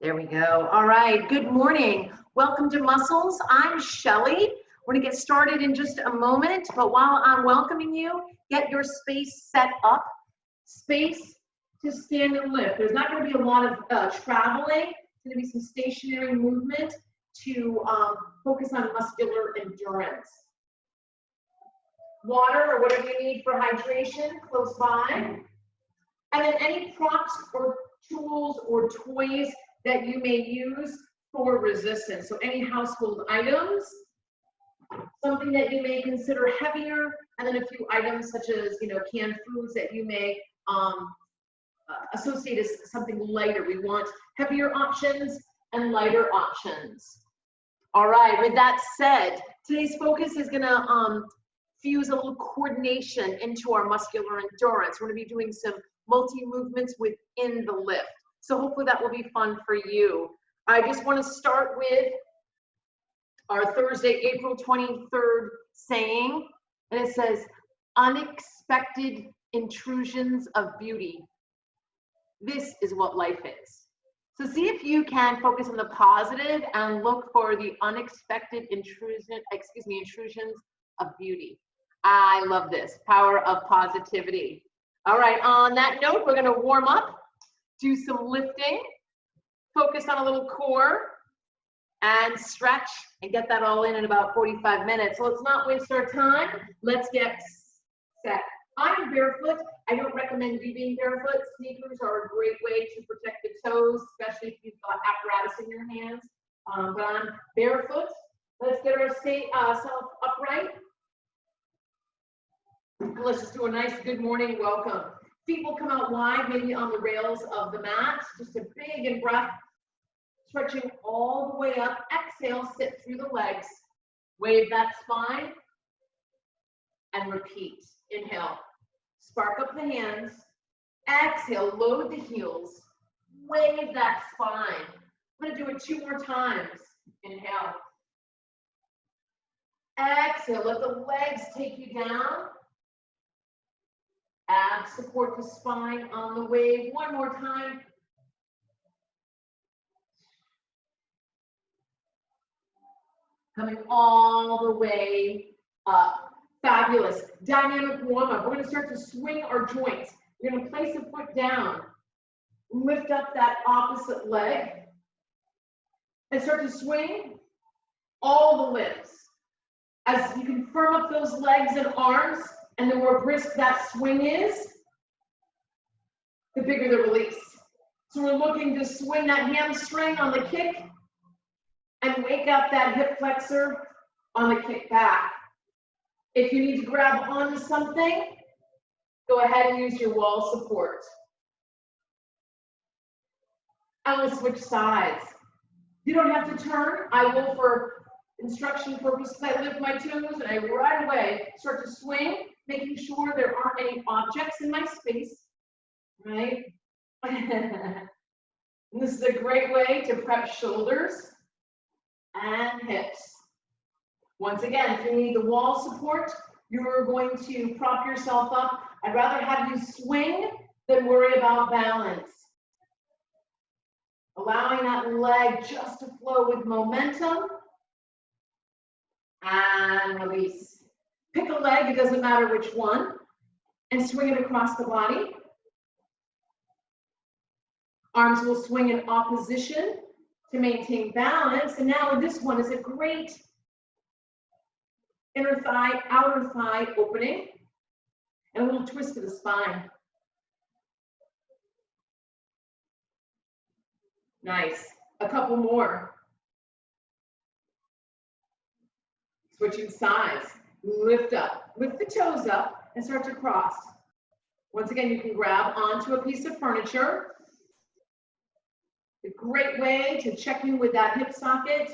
There we go. All right, good morning. Welcome to Muscles. I'm Shelly. We're gonna get started in just a moment, but while I'm welcoming you, get your space set up. Space to stand and lift. There's not gonna be a lot of traveling. It's gonna be some stationary movement to focus on muscular endurance. Water or whatever you need for hydration close by. And then any props or tools or toys that you may use for resistance. So any household items, something that you may consider heavier, and then a few items such as, canned foods that you may associate as something lighter. We want heavier options and lighter options. All right, with that said, today's focus is gonna fuse a little coordination into our muscular endurance. We're gonna be doing some multi-movements within the lift. So hopefully that will be fun for you. I just want to start with our Thursday, April 23rd saying, and it says, unexpected intrusions of beauty. This is what life is. So see if you can focus on the positive and look for the unexpected intrusions of beauty. I love this, power of positivity. All right, on that note, we're gonna warm up, do some lifting, focus on a little core, and stretch, and get that all in about 45 minutes. So let's not waste our time. Let's get set. I'm barefoot. I don't recommend you being barefoot. Sneakers are a great way to protect the toes, especially if you've got apparatus in your hands. But I'm barefoot. Let's get ourselves upright. And let's just do a nice good morning welcome. Feet will come out wide, maybe on the rails of the mat. Just a big in breath, stretching all the way up. Exhale, sit through the legs. Wave that spine and repeat. Inhale, spark up the hands. Exhale, load the heels. Wave that spine. I'm gonna do it 2 more times. Inhale. Exhale, let the legs take you down. Abs support the spine on the wave. 1 more time. Coming all the way up. Fabulous. Dynamic warm-up. We're going to start to swing our joints. You're going to place a foot down. Lift up that opposite leg. And start to swing all the lifts. As you can firm up those legs and arms, and the more brisk that swing is, the bigger the release. So we're looking to swing that hamstring on the kick and wake up that hip flexor on the kick back. If you need to grab onto something, go ahead and use your wall support. And we'll switch sides. You don't have to turn. I will, for instruction purposes, I lift my toes and I right away start to swing, making sure there aren't any objects in my space, right? And this is a great way to prep shoulders and hips. Once again, if you need the wall support, you're going to prop yourself up. I'd rather have you swing than worry about balance. Allowing that leg just to flow with momentum. And release. Pick a leg, it doesn't matter which one, and swing it across the body. Arms will swing in opposition to maintain balance. And now this one is a great inner thigh, outer thigh opening, and a little twist to the spine. Nice. A couple more. Switching sides. Lift up, lift the toes up and start to cross. Once again, you can grab onto a piece of furniture. A great way to check in with that hip socket.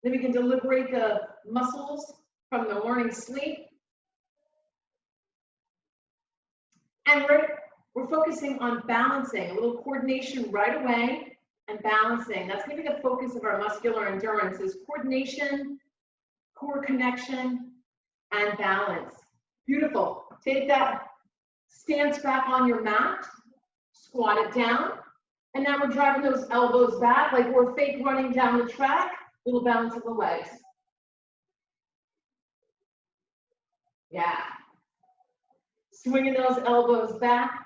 Then we can deliberate the muscles from the morning sleep. And we're focusing on balancing, a little coordination right away and balancing. That's going to be the focus of our muscular endurance, is coordination, core connection, and balance. Beautiful. Take that stance back on your mat, squat it down, And now we're driving those elbows back like we're fake running down the track. Little bounce of the legs. Yeah. Swinging those elbows back.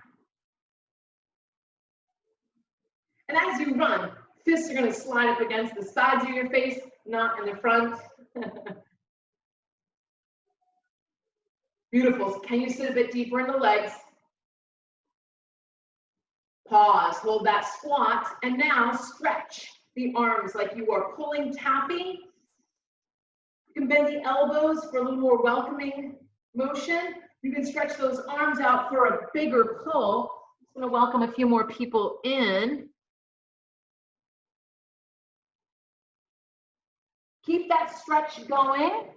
And as you run, fists are going to slide up against the sides of your face, not in the front. Beautiful. Can you sit a bit deeper in the legs? Pause, hold that squat, and now stretch the arms like you are pulling, tapping. You can bend the elbows for a little more welcoming motion. You can stretch those arms out for a bigger pull. I'm going to welcome a few more people in. Keep that stretch going.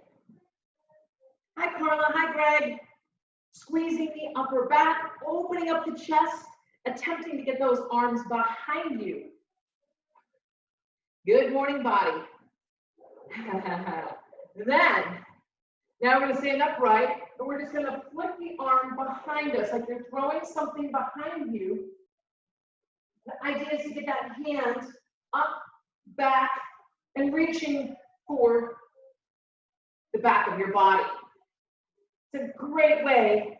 Hi, Carla. Hi, Greg. Squeezing the upper back, opening up the chest, attempting to get those arms behind you. Good morning, body. Then, now we're going to stand upright, and we're just going to flip the arm behind us, like you're throwing something behind you. The idea is to get that hand up, back, and reaching for the back of your body. It's a great way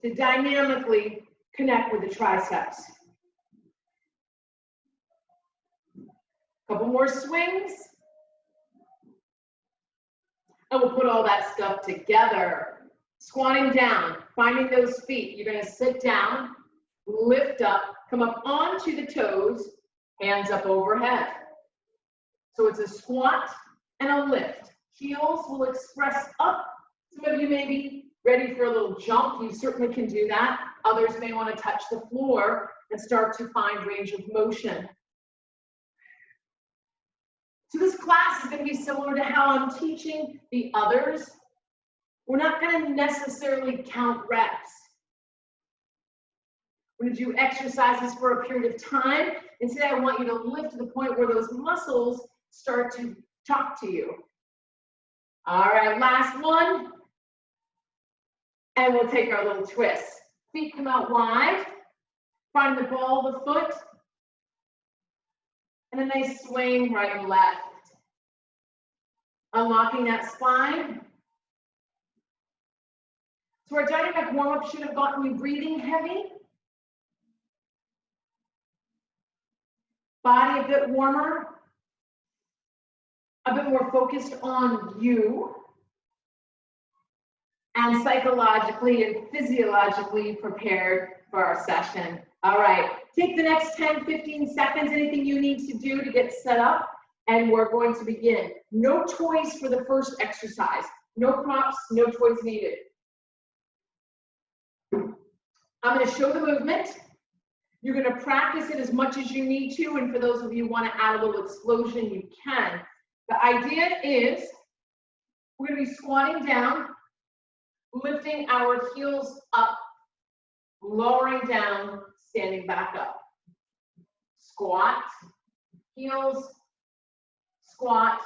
to dynamically connect with the triceps. Couple more swings. And we'll put all that stuff together. Squatting down, finding those feet. You're going to sit down, lift up, come up onto the toes, hands up overhead. So it's a squat and a lift. Heels will express up. Some of you may be ready for a little jump. You certainly can do that. Others may want to touch the floor and start to find range of motion. So this class is going to be similar to how I'm teaching the others. We're not going to necessarily count reps. We're going to do exercises for a period of time. And today I want you to lift to the point where those muscles start to talk to you. All right, last one. And we'll take our little twist. Feet come out wide. Find the ball of the foot. And a nice swing right and left. Unlocking that spine. So our dynamic warm-up should have gotten you breathing heavy. Body a bit warmer. A bit more focused on you. And psychologically and physiologically prepared for our session. All right, take the next 10, 15 seconds, anything you need to do to get set up, and we're going to begin. No toys for the first exercise. No props, no toys needed. I'm going to show the movement. You're going to practice it as much as you need to, and for those of you who want to add a little explosion, you can. The idea is we're going to be squatting down, lifting our heels up, lowering down, standing back up. Squat, heels, squat,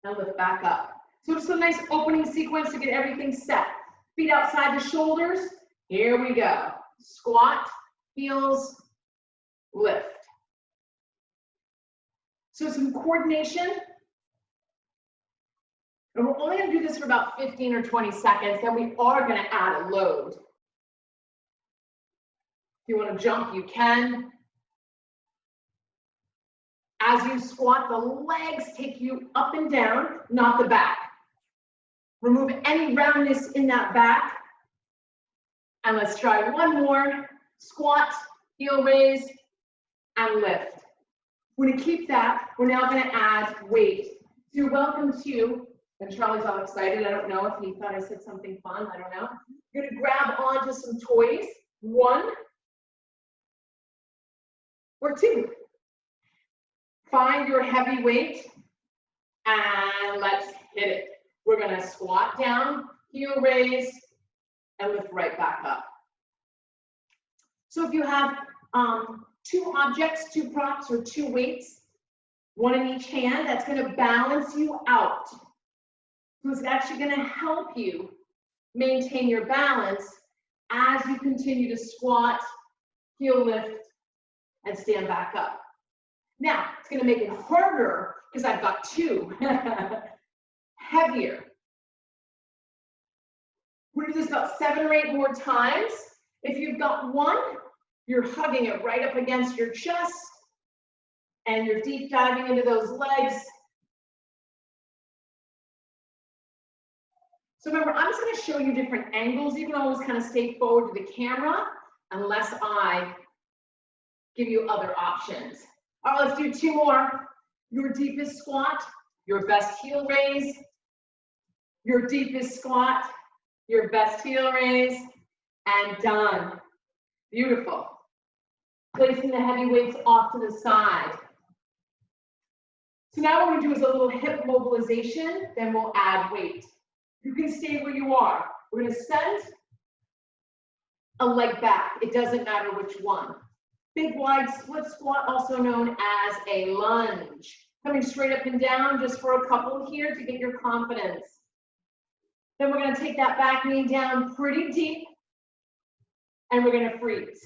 and lift back up. So just a nice opening sequence to get everything set. Feet outside the shoulders. Here we go. Squat, heels, lift. So some coordination. And we're only going to do this for about 15 or 20 seconds, then we are going to add a load. If you want to jump, you can. As you squat, the legs take you up and down, not the back. Remove any roundness in that back. And let's try one more. Squat, heel raise, and lift. We're going to keep that. We're now going to add weight. So you're welcome to, and Charlie's all excited. I don't know if he thought I said something fun. I don't know. You're going to grab onto some toys. 1 or 2. Find your heavy weight and let's hit it. We're going to squat down, heel raise, and lift right back up. So if you have 2 objects, 2 props, or 2 weights, 1 in each hand, that's going to balance you out. So it's actually going to help you maintain your balance as you continue to squat, heel lift, and stand back up. Now, it's gonna make it harder because I've got two. Heavier. We're gonna do this about 7 or 8 more times. If you've got one, you're hugging it right up against your chest and you're deep diving into those legs. So remember, I'm just gonna show you different angles. You can always kind of stay forward to the camera unless I give you other options. All right, let's do 2 more. Your deepest squat, your best heel raise, your deepest squat, your best heel raise, and done. Beautiful. Placing the heavy weights off to the side. So now what we're gonna do is a little hip mobilization, then we'll add weight. You can stay where you are. We're gonna send a leg back. It doesn't matter which one. Big wide split squat, also known as a lunge. Coming straight up and down just for a couple here to get your confidence. Then we're gonna take that back knee down pretty deep and we're gonna freeze.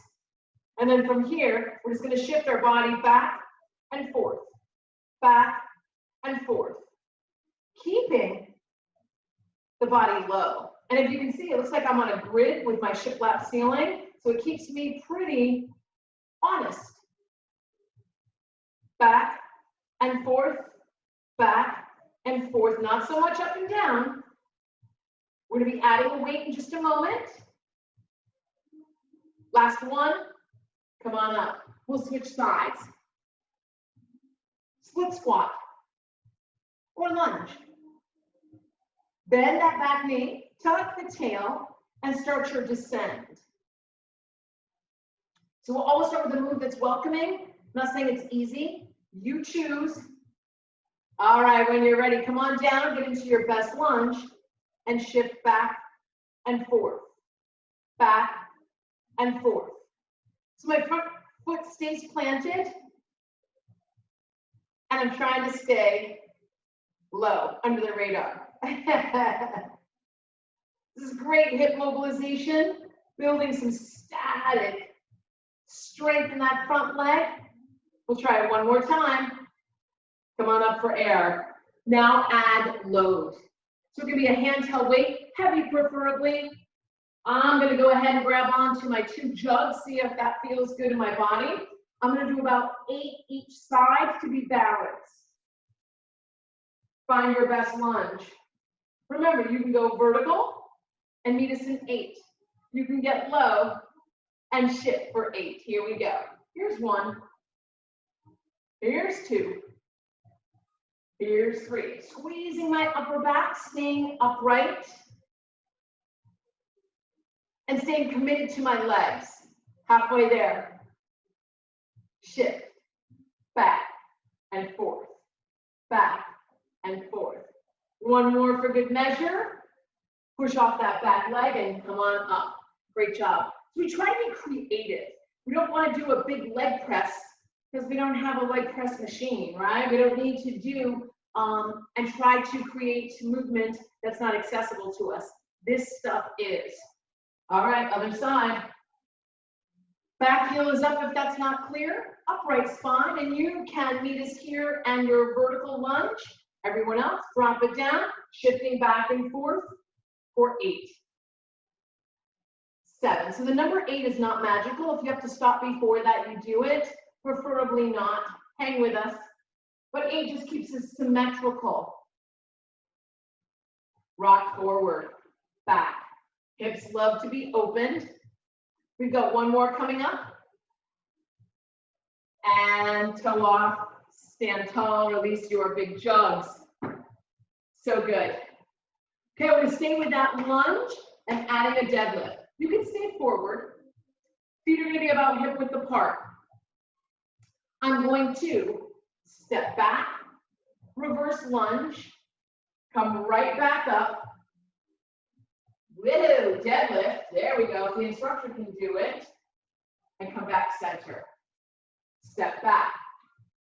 And then from here, we're just gonna shift our body back and forth, back and forth, keeping the body low. And if you can see, it looks like I'm on a grid with my shiplap ceiling, so it keeps me pretty honest. Back and forth, back and forth, not so much up and down. We're gonna be adding a weight in just a moment. Last one, come on up. We'll switch sides. Split squat or lunge. Bend that back knee, tuck the tail, and start your descend. So we'll always start with a move that's welcoming. I'm not saying it's easy. You choose. All right, when you're ready, come on down, get into your best lunge, and shift back and forth. Back and forth. So my front foot stays planted, and I'm trying to stay low, under the radar. This is great hip mobilization, building some static strength in that front leg. We'll try it one more time. Come on up for air. Now add load. So it's gonna be a handheld weight, heavy preferably. I'm gonna go ahead and grab onto my 2 jugs, see if that feels good in my body. I'm gonna do about 8 each side to be balanced. Find your best lunge. Remember, you can go vertical and meet us in 8. You can get low and shift for 8. Here we go. Here's 1. Here's 2. Here's 3. Squeezing my upper back, staying upright, and staying committed to my legs. Halfway there. Shift. Back and forth. Back and forth. 1 more for good measure. Push off that back leg and come on up. Great job. So we try to be creative. We don't want to do a big leg press because we don't have a leg press machine, right? We don't need to do and try to create movement that's not accessible to us. This stuff is. All right, other side. Back heel is up if that's not clear. Upright spine, and you can meet us here and your vertical lunge. Everyone else, drop it down, shifting back and forth for 8. 7. So the number 8 is not magical. If you have to stop before that, you do it. Preferably not. Hang with us. But 8 just keeps us symmetrical. Rock forward, back. Hips love to be opened. We've got 1 more coming up. And toe off, stand tall, release your big jugs. So good. Okay, we're gonna stay with that lunge and adding a deadlift. You can stay forward. Feet are gonna be about hip width apart. I'm going to step back, reverse lunge, come right back up. Whoa, deadlift. There we go. If the instructor can do it. And come back center. Step back,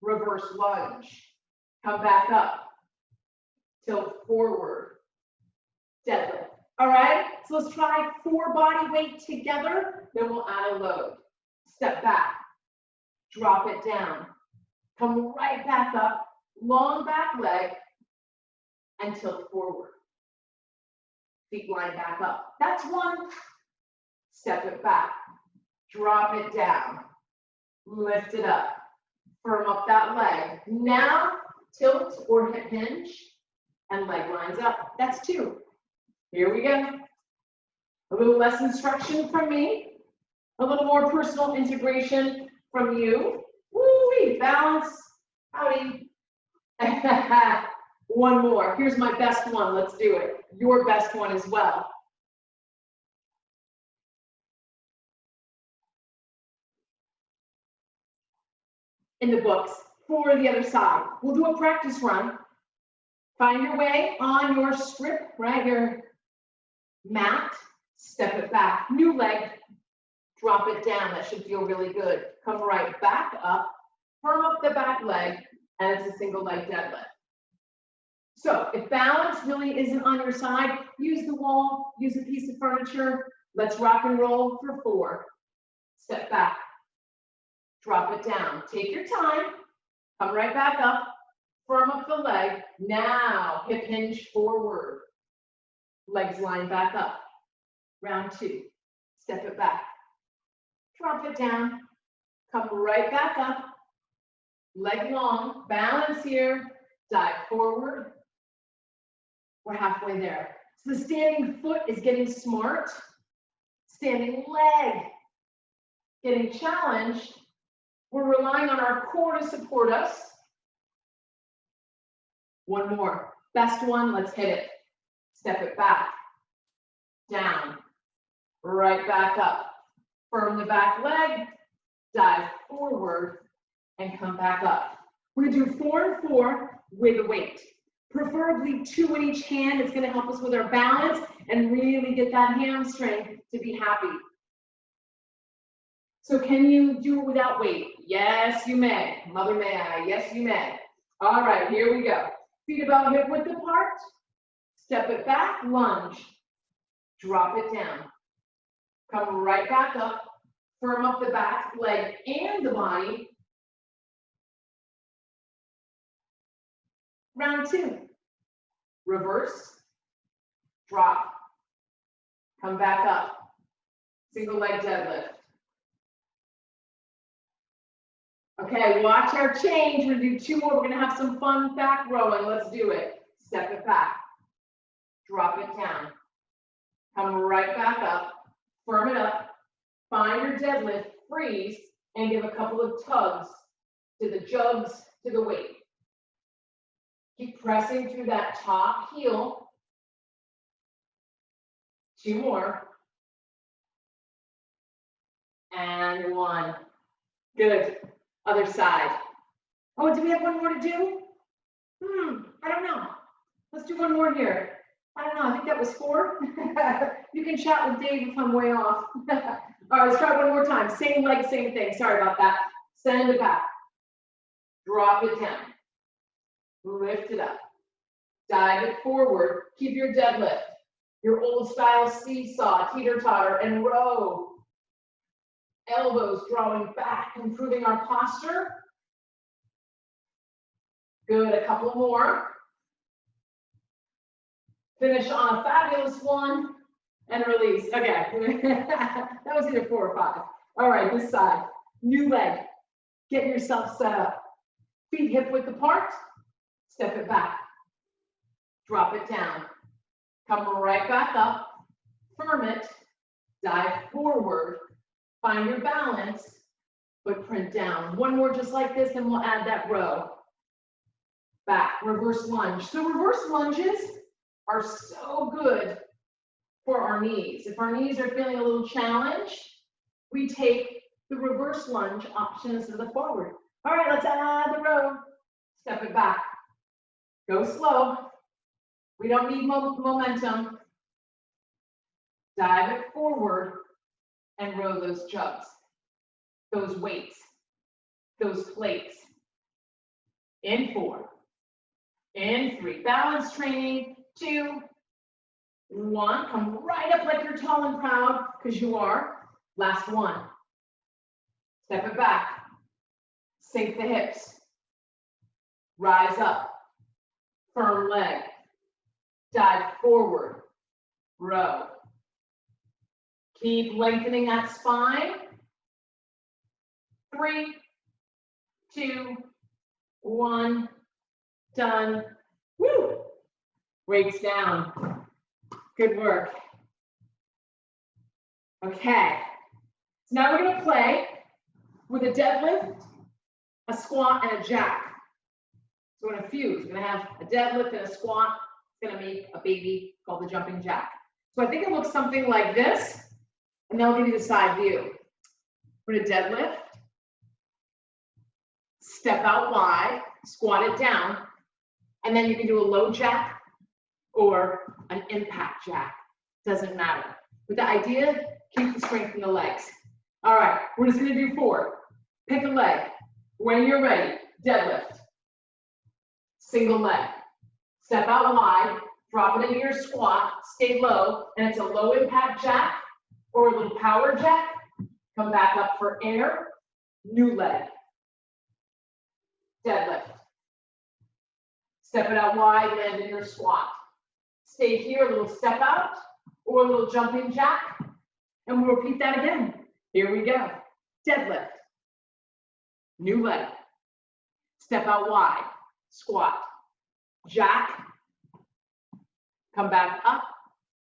reverse lunge, come back up, tilt forward, deadlift. All right, so let's try 4 body weight together, then we'll add a load. Step back, drop it down. Come right back up, long back leg, and tilt forward. Feet line back up. That's one. Step it back. Drop it down. Lift it up. Firm up that leg. Now, tilt or hip hinge, and leg lines up. That's two. Here we go. A little less instruction from me. A little more personal integration from you. Woo-wee, balance. Howdy. One more. Here's my best one. Let's do it. Your best one as well. In the books for the other side. We'll do a practice run. Find your way on your strip, right? Your mat. Step it back. New leg. Drop it down. That should feel really good. Come right back up. Firm up the back leg. And it's a single leg deadlift. So if balance really isn't on your side, use the wall, use a piece of furniture. Let's rock and roll for 4. Step back. Drop it down. Take your time. Come right back up. Firm up the leg. Now, hip hinge forward. Legs line back up. Round 2. Step it back. Drop it down. Come right back up. Leg long. Balance here. Dive forward. We're halfway there. So the standing foot is getting smart. Standing leg getting challenged. We're relying on our core to support us. One more. Best one, let's hit it. Step it back. Down. Right back up. Firm the back leg. Dive forward and come back up. We're going to do 4 and 4 with a weight. Preferably 2 in each hand. It's going to help us with our balance and really get that hamstring to be happy. So can you do it without weight? Yes, you may. Mother, may I? Yes, you may. All right, here we go. Feet about hip width apart. Step it back, lunge. Drop it down. Come right back up. Firm up the back leg and the body. Round 2. Reverse. Drop. Come back up. Single leg deadlift. Okay, watch our change. We're going to do 2 more. We're going to have some fun back rowing. Let's do it. Step it back. Drop it down. Come right back up. Firm it up. Find your deadlift. Freeze. And give a couple of tugs to the jugs to the weight. Keep pressing through that top heel. 2 more. And 1. Good. Other side. Oh, do we have 1 more to do? I don't know. Let's do 1 more here. I don't know. I think that was 4. You can chat with Dave if I'm way off. All right, let's try 1 more time. Same leg, same thing. Sorry about that. Send it back. Drop it down. Lift it up. Dive it forward. Keep your deadlift. Your old style seesaw, teeter-totter, and row. Elbows drawing back, improving our posture. Good, a couple more. Finish on a fabulous one and release. Okay, that was either 4 or 5. All right, this side, new leg. Get yourself set up. Feet hip width apart, step it back. Drop it down. Come right back up, firm it, dive forward. Find your balance, footprint down. 1 more just like this, and we'll add that row. Back, reverse lunge. So reverse lunges are so good for our knees. If our knees are feeling a little challenged, we take the reverse lunge option instead of the forward. All right, let's add the row. Step it back. Go slow. We don't need momentum. Dive it forward. And row those jugs, those weights, those plates. In 4, in 3. Balance training, 2, 1. Come right up like you're tall and proud, because you are. Last 1. Step it back. Sink the hips. Rise up. Firm leg. Dive forward. Row. Keep lengthening that spine. 3, 2, 1. Done. Woo! Weights down. Good work. Okay. So now we're going to play with a deadlift, a squat, and a jack. So we're going to fuse. We're going to have a deadlift and a squat. It's going to make a baby called the jumping jack. So I think it looks something like this, and then I'll give you the side view. We're going to deadlift, step out wide, squat it down, and then you can do a low jack or an impact jack. Doesn't matter. But the idea, keep the strength in the legs. All right, we're just going to do 4. Pick a leg. When you're ready, deadlift. Single leg. Step out wide, drop it into your squat, stay low, and it's a low impact jack or a little power jack. Come back up for air, new leg. Deadlift. Step it out wide, land in your squat. Stay here, a little step out or a little jumping jack, and we'll repeat that again. Here we go. Deadlift. New leg. Step out wide, squat. Jack. Come back up,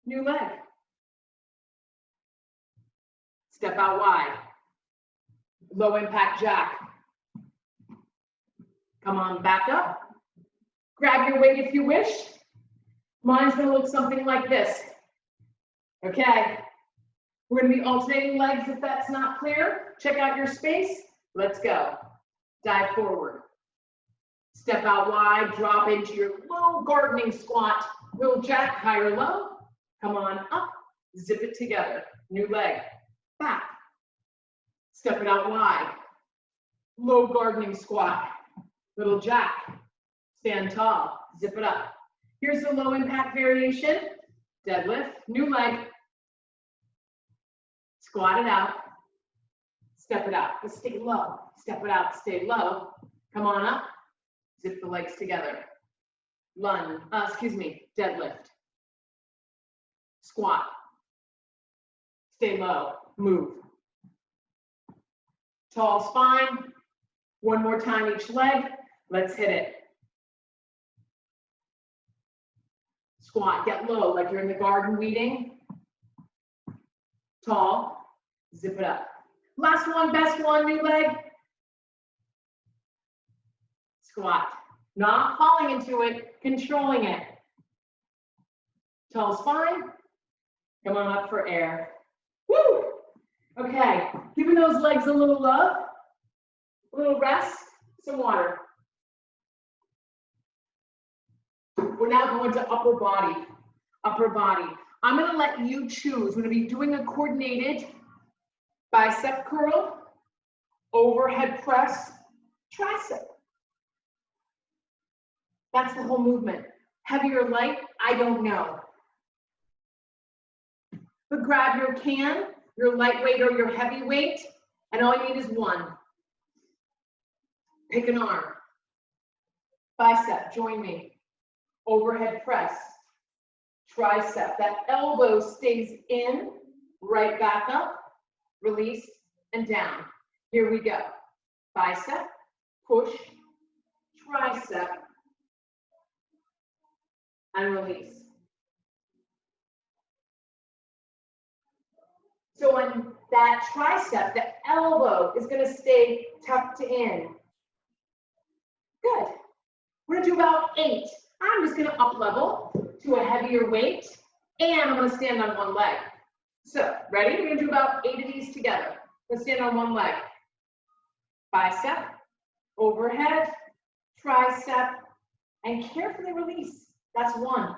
new leg. Step out wide. Low impact jack. Come on back up. Grab your weight if you wish. Mine's gonna look something like this. Okay. We're gonna be alternating legs if that's not clear. Check out your space. Let's go. Dive forward. Step out wide, drop into your low gardening squat. Little jack, high or low. Come on up, zip it together. New leg, back. Step it out wide. Low gardening squat. Little jack, stand tall, zip it up. Here's the low impact variation. Deadlift, new leg. Squat it out. Step it out, but stay low. Step it out, stay low. Come on up, zip the legs together. Lunge, deadlift. Squat. Stay low, move. Tall spine. One more time each leg. Let's hit it. Squat, get low like you're in the garden weeding. Tall, zip it up. Last one, best one, new leg. Squat. Not falling into it, controlling it. Tall spine. Come on up for air. Woo! Okay, giving those legs a little love, a little rest, some water. We're now going to upper body. Upper body. I'm gonna let you choose. We're gonna be doing a coordinated bicep curl, overhead press, tricep. That's the whole movement. Heavy or light, I don't know. But grab your can, your lightweight or your heavyweight, and all you need is one. Pick an arm. Bicep, join me. Overhead press. Tricep, that elbow stays in, right back up, release, and down. Here we go. Bicep, push, tricep, and release. So on that tricep, the elbow is going to stay tucked in. Good. We're going to do about 8. I'm just going to up level to a heavier weight, and I'm going to stand on one leg. So, ready? We're going to do about 8 of these together. Let's stand on one leg. Bicep, overhead, tricep, and carefully release. That's 1.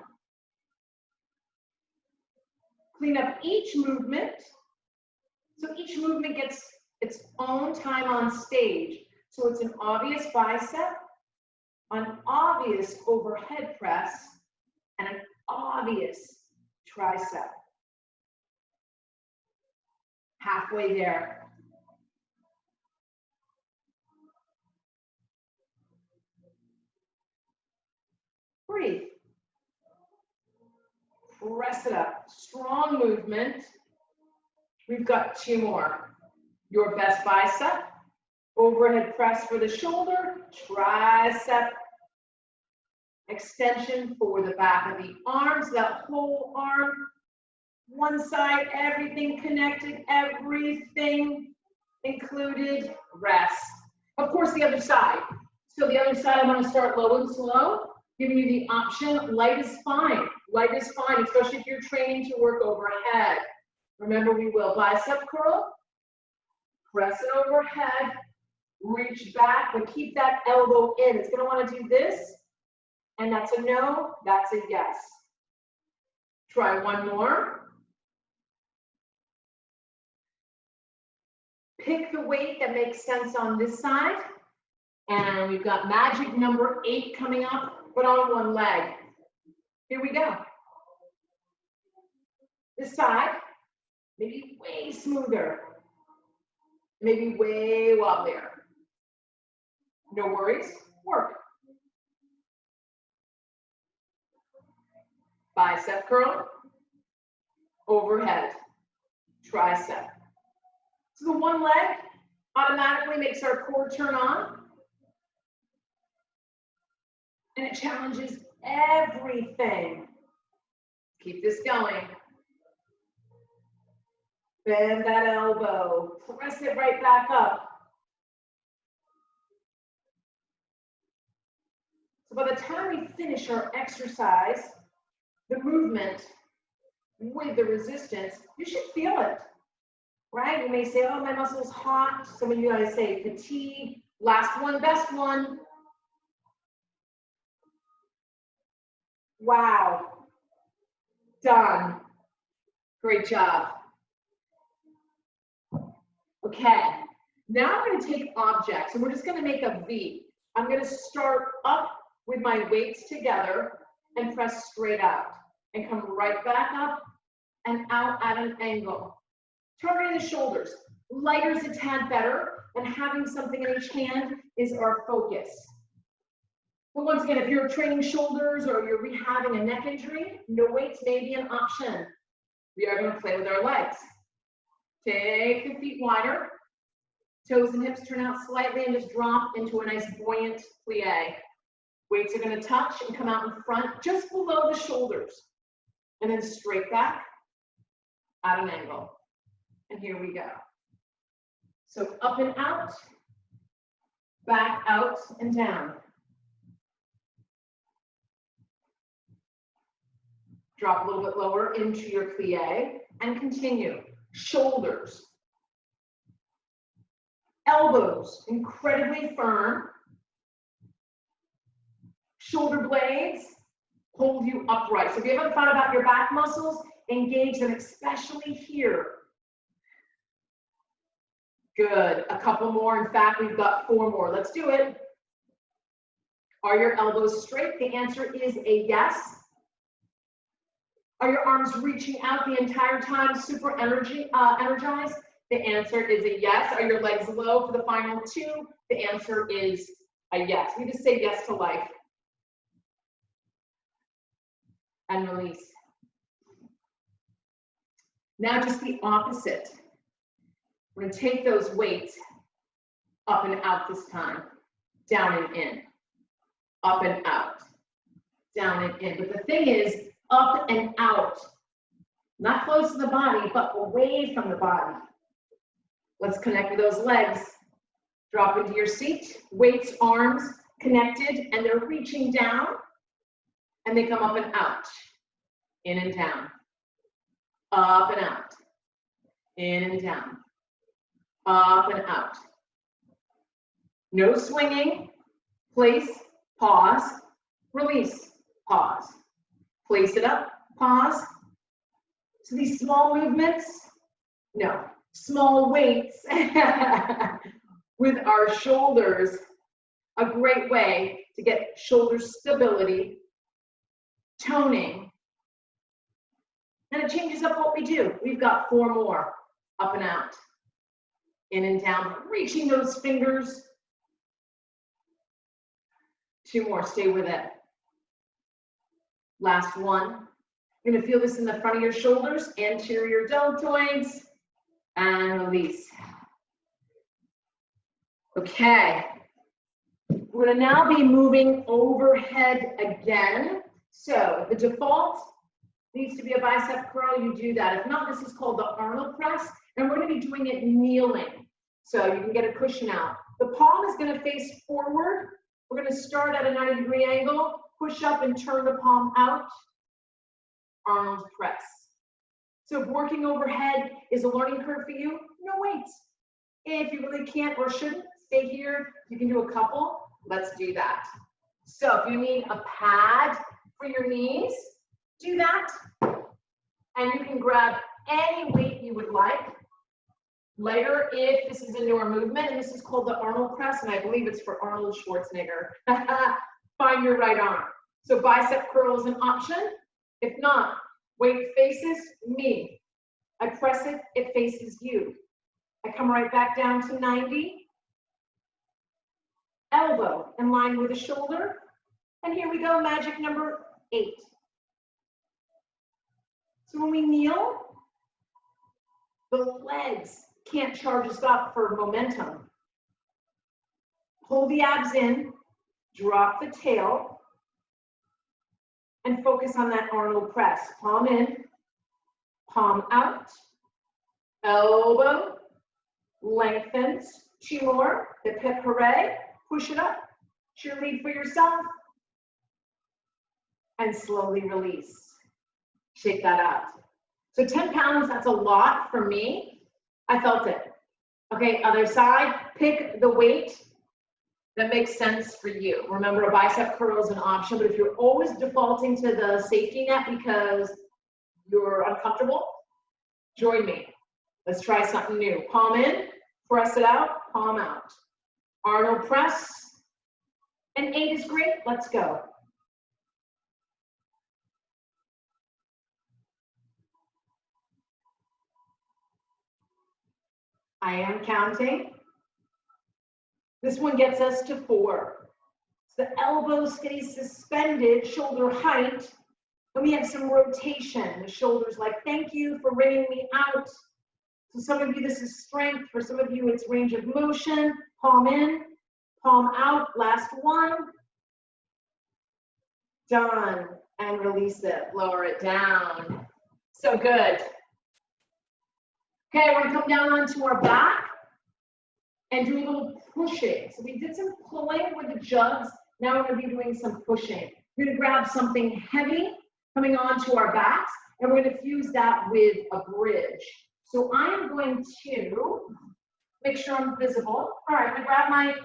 Clean up each movement. So each movement gets its own time on stage. So it's an obvious bicep, an obvious overhead press, and an obvious tricep. Halfway there. Breathe. Press it up. Strong movement. We've got 2 more. Your best bicep. Overhead press for the shoulder. Tricep. Extension for the back of the arms. That whole arm. One side, everything connected, everything included. Rest. Of course, the other side. So the other side, I'm going to start low and slow, giving you the option. Light is fine. Light is fine, especially if you're training to work overhead. Remember, we will bicep curl, press it overhead, reach back, but keep that elbow in. It's going to want to do this, and that's a no, that's a yes. Try one more. Pick the weight that makes sense on this side. And we've got magic number 8 coming up, but on one leg. Here we go. This side, maybe way smoother. Maybe way wobblier. No worries, work. Bicep curl, overhead, tricep. So the one leg automatically makes our core turn on. And it challenges everything. Keep this going. Bend that elbow. Press it right back up. So by the time we finish our exercise, the movement with the resistance, you should feel it, right? You may say, oh, my muscle's hot. Some of you guys say fatigue. Last one, best one. Wow. Done. Great job. Okay. Now I'm going to take objects and we're just going to make a V. I'm going to start up with my weights together and press straight out and come right back up and out at an angle. Targeting the shoulders. Lighter is a tad better, and having something in each hand is our focus. But once again, if you're training shoulders or you're rehabbing a neck injury, no weights may be an option. We are going to play with our legs. Take the feet wider. Toes and hips turn out slightly and just drop into a nice buoyant plie. Weights are going to touch and come out in front just below the shoulders. And then straight back at an angle. And here we go. So up and out, back out and down. Drop a little bit lower into your plie and continue. Shoulders. Elbows, incredibly firm. Shoulder blades hold you upright. So if you haven't thought about your back muscles, engage them, especially here. Good. A couple more. In fact, we've got 4 more. Let's do it. Are your elbows straight? The answer is a yes. Are your arms reaching out the entire time, super energized? The answer is a yes. Are your legs low for the final 2? The answer is a yes. We just say yes to life. And release. Now just the opposite. We're going to take those weights up and out this time. Down and in. Up and out. Down and in. But the thing is, up and out. Not close to the body, but away from the body. Let's connect with those legs. Drop into your seat. Weights, arms connected, and they're reaching down. And they come up and out. In and down. Up and out. In and down. Up and out. No swinging. Place, pause, release, pause. Place it up, pause. So these small movements, no, small weights with our shoulders, a great way to get shoulder stability, toning, and it changes up what we do. We've got 4 more, up and out, in and down, reaching those fingers. 2 more, stay with it. Last one. You're gonna feel this in the front of your shoulders, anterior deltoids, and release. Okay. We're gonna now be moving overhead again. So the default needs to be a bicep curl, you do that. If not, this is called the Arnold press, and we're gonna be doing it kneeling. So you can get a cushion out. The palm is gonna face forward. We're gonna start at a 90-degree angle, push up and turn the palm out. Arnold press. So if working overhead is a learning curve for you, no weights. If you really can't or shouldn't, stay here. You can do a couple. Let's do that. So if you need a pad for your knees, do that. And you can grab any weight you would like. Later, if this is a newer movement, and this is called the Arnold press, and I believe it's for Arnold Schwarzenegger. Find your right arm. So bicep curl is an option. If not, weight faces me. I press it, it faces you. I come right back down to 90. Elbow in line with the shoulder. And here we go, magic number 8. So when we kneel, the legs can't charge us up for momentum. Pull the abs in, drop the tail, and focus on that Arnold press. Palm in, palm out, elbow, lengthens, 2 more, hip hip hooray, push it up, cheerlead for yourself, and slowly release. Shake that out. So 10 pounds, that's a lot for me. I felt it. Okay, other side, pick the weight that makes sense for you. Remember, a bicep curl is an option, but if you're always defaulting to the safety net because you're uncomfortable, join me. Let's try something new. Palm in, press it out, palm out. Arnold press, and 8 is great, let's go. I am counting. This one gets us to 4. So the elbow stays suspended, shoulder height, and we have some rotation. The shoulder's like, thank you for wringing me out. So some of you, this is strength. For some of you, it's range of motion. Palm in, palm out. Last one. Done. And release it. Lower it down. So good. Okay, we're going to come down onto our back and do a little pushing. So we did some pulling with the jugs. Now we're going to be doing some pushing. We're going to grab something heavy coming onto our backs, and we're going to fuse that with a bridge. So I am going to make sure I'm visible. All right, I'm going to grab my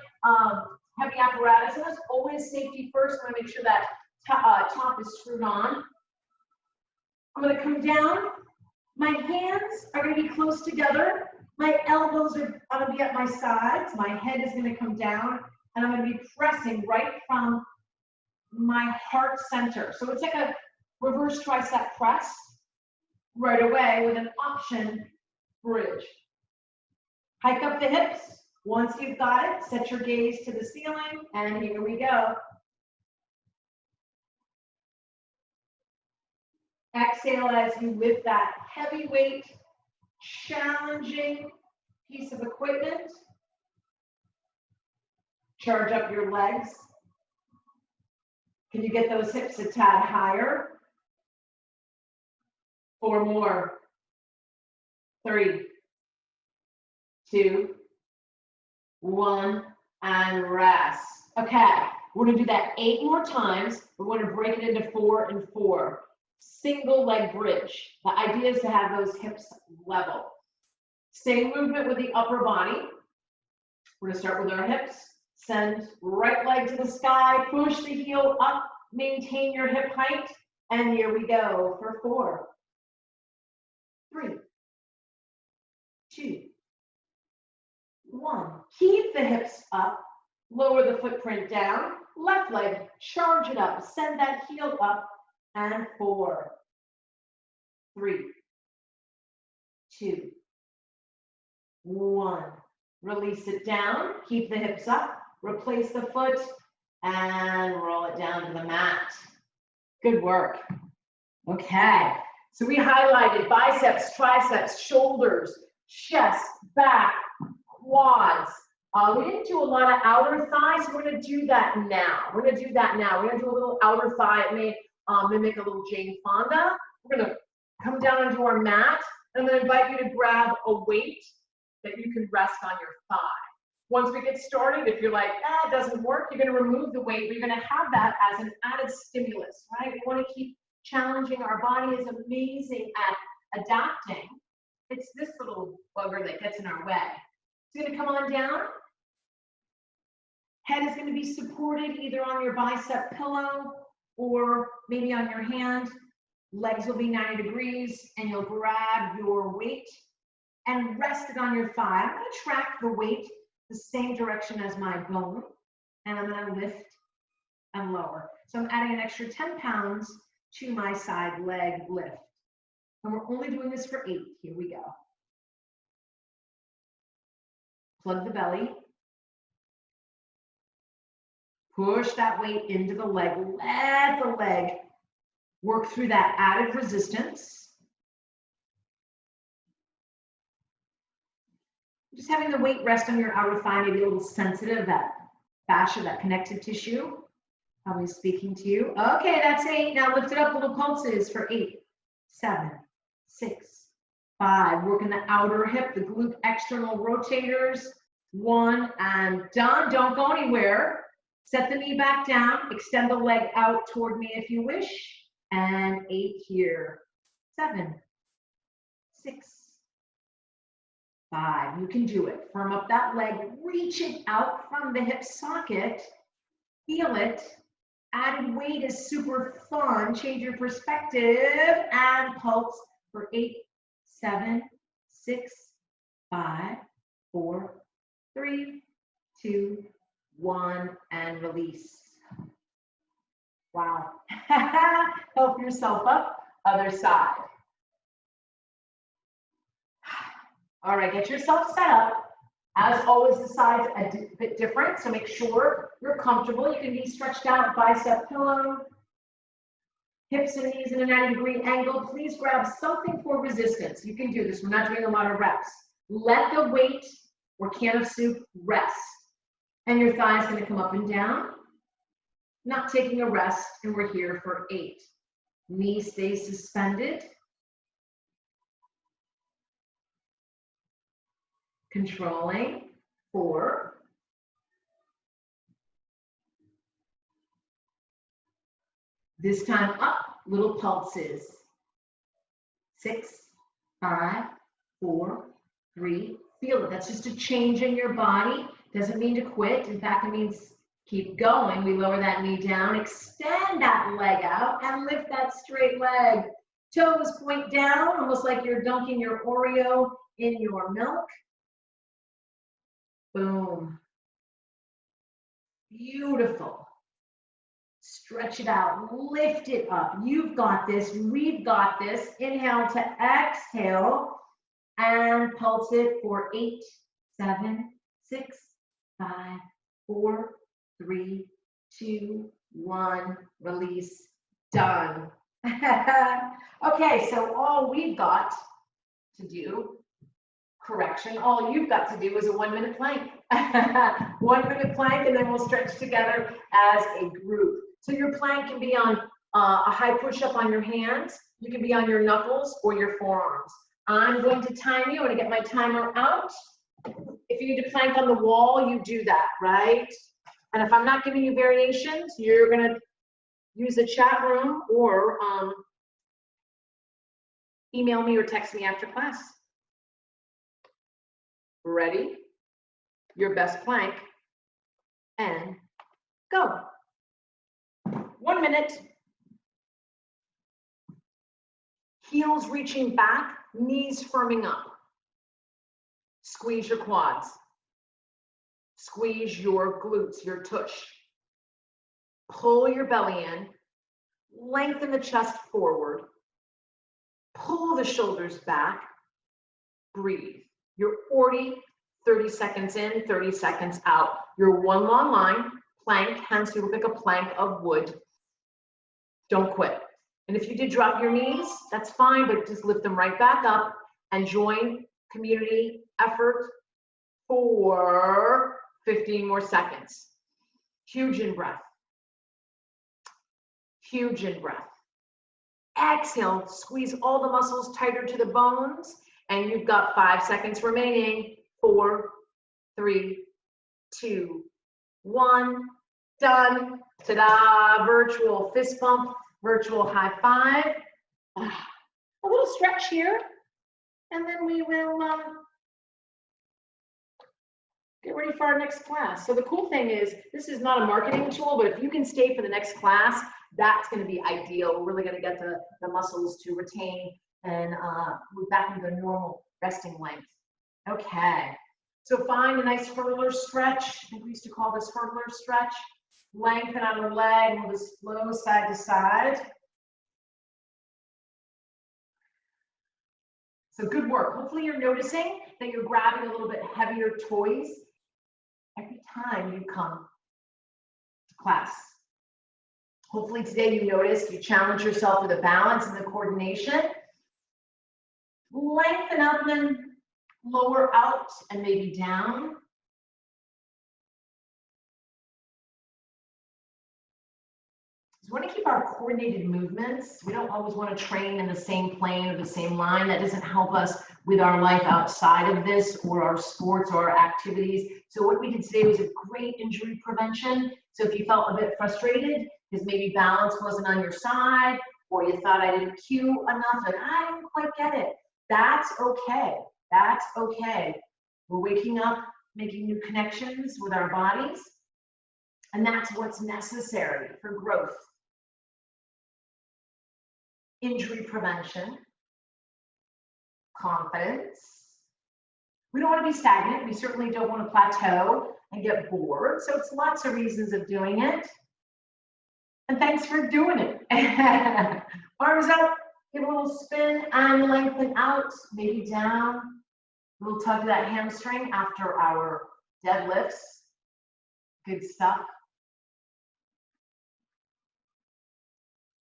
heavy apparatus. And as always, safety first. I'm going to make sure that top is screwed on. I'm going to come down. My hands are going to be close together. My elbows are going to be at my sides. My head is going to come down, and I'm going to be pressing right from my heart center. So it's like a reverse tricep press right away with an option bridge. Hike up the hips. Once you've got it, set your gaze to the ceiling, and here we go. Exhale as you lift that heavyweight, challenging piece of equipment. Charge up your legs. Can you get those hips a tad higher? 4 more. 3, 2, 1, and rest. Okay, we're gonna do that 8 more times. We're gonna break it into 4 and 4. Single leg bridge. The idea is to have those hips level. Same movement with the upper body. We're gonna start with our hips. Send right leg to the sky, push the heel up, maintain your hip height, and here we go for 4, 3, 2, 1. Keep the hips up, lower the footprint down, left leg, charge it up, send that heel up, and 4, 3, 2, 1. Release it down, keep the hips up, replace the foot, and roll it down to the mat. Good work. Okay, so we highlighted biceps, triceps, shoulders, chest, back, quads. We didn't do a lot of outer thighs, so we're gonna do that now. We're gonna do a little outer thigh. It may mimic a little Jane Fonda. We're gonna come down onto our mat, and I'm gonna invite you to grab a weight that you can rest on your thigh. Once we get started, if you're like, it doesn't work, you're gonna remove the weight, but you're gonna have that as an added stimulus, right? We wanna keep challenging. Our body is amazing at adapting. It's this little bugger that gets in our way. It's gonna come on down. Head is gonna be supported either on your bicep pillow or maybe on your hand. Legs will be 90 degrees, and you'll grab your weight and rest it on your thigh. I'm gonna track the weight the same direction as my bone, and I'm gonna lift and lower. So I'm adding an extra 10 pounds to my side leg lift. And we're only doing this for 8. Here we go. Plug the belly. Push that weight into the leg. Let the leg work through that added resistance. Just having the weight rest on your outer thigh, maybe a little sensitive, that fascia, that connective tissue, probably speaking to you. Okay, that's 8. Now lift it up, little pulses for 8, 7, 6, 5. Working the outer hip, the glute external rotators. 1 and done. Don't go anywhere. Set the knee back down. Extend the leg out toward me if you wish. And 8 here. 7, 6, 5. You can do it. Firm up that leg. Reach it out from the hip socket. Feel it. Added weight is super fun. Change your perspective and pulse for 8, 7, 6, 5, 4, 3, 2, 1, and release. Wow. Help yourself up. Other side. All right, get yourself set up. As always, the side's a bit different, so make sure you're comfortable. You can be stretched out, bicep pillow, hips and knees in a 90-degree angle. Please grab something for resistance. You can do this. We're not doing a lot of reps. Let the weight or can of soup rest. And your thigh is going to come up and down. Not taking a rest, and we're here for 8. Knee stays suspended. Controlling. 4. This time up, little pulses. 6, 5, 4, 3. Feel it. That's just a change in your body. Doesn't mean to quit. In fact, it means keep going. We lower that knee down, extend that leg out, and lift that straight leg. Toes point down, almost like you're dunking your Oreo in your milk. Boom. Beautiful. Stretch it out, lift it up. You've got this, we've got this. Inhale to exhale and pulse it for 8, 7, 6, 5, 4, 3, 2, 1. Release. Done. Okay, so all we've got to do, correction, all you've got to do is a 1-minute plank. 1-minute plank, and then we'll stretch together as a group. So your plank can be on a high push-up on your hands. You can be on your knuckles or your forearms. I'm going to time you. I'm going to get my timer out. If you need to plank on the wall, you do that, right? And if I'm not giving you variations, you're going to use the chat room or email me or text me after class. Ready? Your best plank. And go. 1 minute. Heels reaching back, knees firming up. Squeeze your quads. Squeeze your glutes, your tush. Pull your belly in. Lengthen the chest forward. Pull the shoulders back. Breathe. You're 30 seconds in, 30 seconds out. You're one long line, plank, hence you look like a plank of wood. Don't quit. And if you did drop your knees, that's fine, but just lift them right back up and join community effort for 15 more seconds. Huge in breath. Huge in breath. Exhale, squeeze all the muscles tighter to the bones, and you've got 5 seconds remaining. 4, 3, 2, 1, done. Ta-da, virtual fist bump, virtual high five. A little stretch here, and then we will get ready for our next class. So the cool thing is, this is not a marketing tool, but if you can stay for the next class, that's going to be ideal. We're really going to get the muscles to retain and move back into their normal resting length. Okay, so find a nice hurler stretch. I think we used to call this hurler stretch. Lengthen out the leg, we'll just flow side to side. So good work. Hopefully you're noticing that you're grabbing a little bit heavier toys every time you come to class. Hopefully today you noticed, you challenge yourself with the balance and the coordination. Lengthen up and then lower out and maybe down. So we want to keep our coordinated movements. We don't always want to train in the same plane or the same line. That doesn't help us with our life outside of this or our sports or our activities. So what we did today was a great injury prevention. So if you felt a bit frustrated because maybe balance wasn't on your side, or you thought I didn't cue enough, like I didn't quite get it, that's okay. That's okay. We're waking up, making new connections with our bodies, and that's what's necessary for growth. Injury prevention, confidence. We don't want to be stagnant. We certainly don't want to plateau and get bored. So it's lots of reasons of doing it. And thanks for doing it. Arms up, give a little spin and lengthen out, maybe down. A little tug to that hamstring after our deadlifts. Good stuff.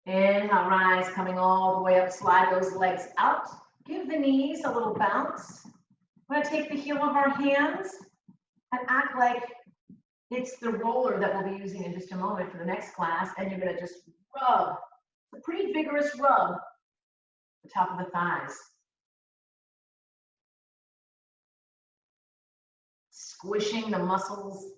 Inhale, rise, coming all the way up, slide those legs out. Give the knees a little bounce. We're gonna take the heel of our hands and act like it's the roller that we'll be using in just a moment for the next class, and you're gonna just rub, a pretty vigorous rub, the top of the thighs. Squishing the muscles.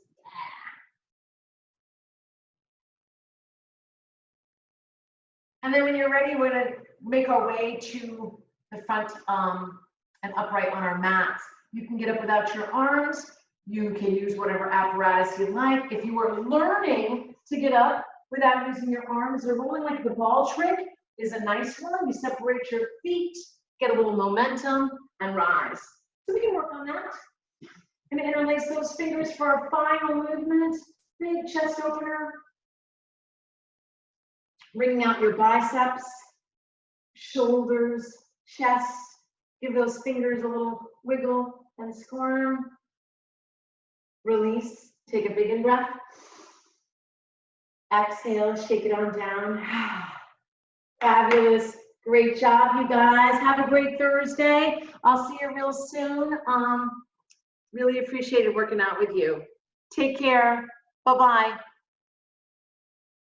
And then when you're ready, we're gonna make our way to the front and upright on our mats. You can get up without your arms. You can use whatever apparatus you like. If you are learning to get up without using your arms, the rolling like the ball trick is a nice one. You separate your feet, get a little momentum, and rise. So we can work on that. And interlace those fingers for our final movement. Big chest opener. Wringing out your biceps, shoulders, chest. Give those fingers a little wiggle and squirm. Release. Take a big in breath. Exhale, shake it on down. Fabulous. Great job, you guys. Have a great Thursday. I'll see you real soon. Really appreciated working out with you. Take care. Bye-bye.